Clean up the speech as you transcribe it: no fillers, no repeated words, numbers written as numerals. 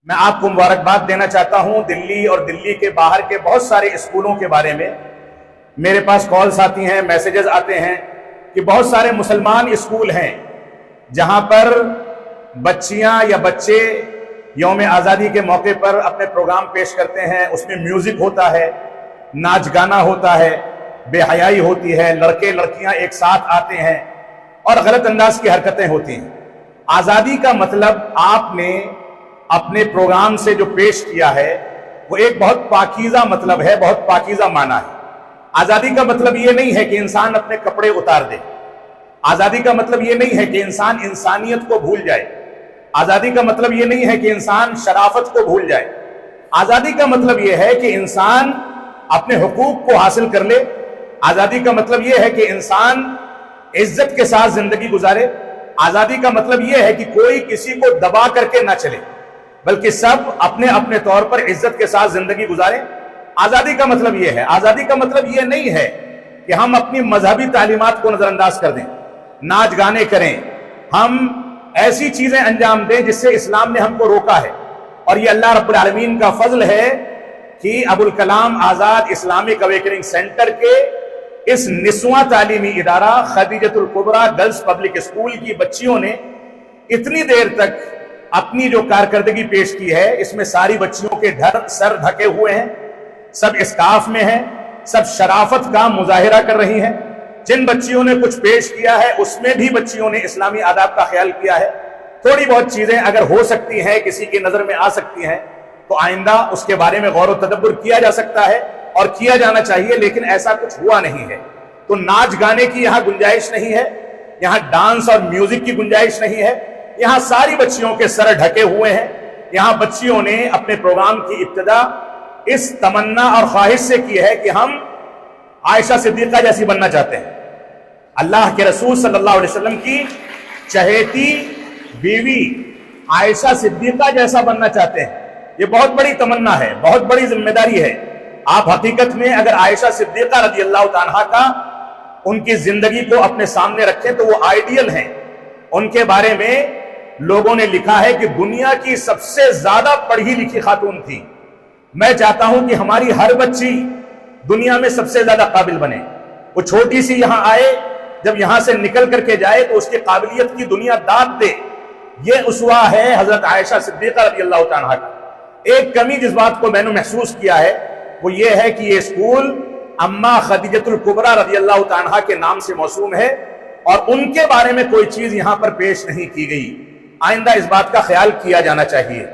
میں آپ کو مبارکباد دینا چاہتا ہوں دلی اور دلی کے باہر کے بہت سارے اسکولوں کے بارے میں میرے پاس کالز آتی ہیں، میسیجز آتے ہیں کہ بہت سارے مسلمان اسکول ہیں جہاں پر بچیاں یا بچے یوم آزادی کے موقع پر اپنے پروگرام پیش کرتے ہیں، اس میں میوزک ہوتا ہے، ناچ گانا ہوتا ہے، بے حیائی ہوتی ہے، لڑکے لڑکیاں ایک ساتھ آتے ہیں اور غلط انداز کی حرکتیں ہوتی ہیں۔ آزادی کا مطلب آپ نے اپنے پروگرام سے جو پیش کیا ہے وہ ایک بہت پاکیزہ مطلب ہے، بہت پاکیزہ معنی ہے۔ آزادی کا مطلب یہ نہیں ہے کہ انسان اپنے کپڑے اتار دے، آزادی کا مطلب یہ نہیں ہے کہ انسان انسانیت کو بھول جائے، آزادی کا مطلب یہ نہیں ہے کہ انسان شرافت کو بھول جائے، آزادی کا مطلب یہ ہے کہ انسان اپنے حقوق کو حاصل کر لے، آزادی کا مطلب یہ ہے کہ انسان عزت کے ساتھ زندگی گزارے، آزادی کا مطلب یہ ہے کہ کوئی کسی کو دبا کر کے نہ چلے بلکہ سب اپنے اپنے طور پر عزت کے ساتھ زندگی گزاریں۔ آزادی کا مطلب یہ ہے، آزادی کا مطلب یہ نہیں ہے کہ ہم اپنی مذہبی تعلیمات کو نظر انداز کر دیں، ناچ گانے کریں، ہم ایسی چیزیں انجام دیں جس سے اسلام نے ہم کو روکا ہے۔ اور یہ اللہ رب العالمین کا فضل ہے کہ Abul Kalam Azad Islamic awakening centre کے اس نسواں تعلیمی ادارہ خدیجۃ الکبریٰ گرلز پبلک اسکول کی بچیوں نے اتنی دیر تک اپنی جو کارکردگی پیش کی ہے، اس میں ساری بچیوں کے سر ڈھکے ہوئے ہیں، سب اسکارف میں ہیں، سب شرافت کا مظاہرہ کر رہی ہیں۔ جن بچیوں نے کچھ پیش کیا ہے اس میں بھی بچیوں نے اسلامی آداب کا خیال کیا ہے۔ تھوڑی بہت چیزیں اگر ہو سکتی ہیں، کسی کی نظر میں آ سکتی ہیں تو آئندہ اس کے بارے میں غور و تدبر کیا جا سکتا ہے اور کیا جانا چاہیے، لیکن ایسا کچھ ہوا نہیں ہے۔ تو ناچ گانے کی یہاں گنجائش نہیں ہے، یہاں ڈانس اور میوزک کی گنجائش نہیں ہے، یہاں ساری بچیوں کے سر ڈھکے ہوئے ہیں۔ یہاں بچیوں نے اپنے پروگرام کی ابتدا اس تمنا اور خواہش سے کی ہے کہ ہم عائشہ صدیقہ جیسی بننا چاہتے ہیں، اللہ کے رسول صلی اللہ علیہ وسلم کی چہیتی بیوی عائشہ صدیقہ جیسا بننا چاہتے ہیں۔ یہ بہت بڑی تمنا ہے، بہت بڑی ذمہ داری ہے۔ آپ حقیقت میں اگر عائشہ صدیقہ رضی اللہ تعالیٰ کا ان کی زندگی کو اپنے سامنے رکھیں تو وہ آئیڈیل ہیں۔ ان کے بارے میں لوگوں نے لکھا ہے کہ دنیا کی سب سے زیادہ پڑھی لکھی خاتون تھی۔ میں چاہتا ہوں کہ ہماری ہر بچی دنیا میں سب سے زیادہ قابل بنے۔ وہ چھوٹی سی یہاں آئے، جب یہاں سے نکل کر کے جائے تو اس کی قابلیت کی دنیا داد دے۔ یہ اسوہ ہے حضرت عائشہ صدیقہ رضی اللہ تعالیٰ کا۔ ایک کمی جس بات کو میں نے محسوس کیا ہے وہ یہ ہے کہ یہ اسکول اماں خدیجۃ الکبریٰ رضی اللہ تعالیٰ کے نام سے موسوم ہے اور ان کے بارے میں کوئی چیز یہاں پر پیش نہیں کی گئی۔ آئندہ اس بات کا خیال کیا جانا چاہیے۔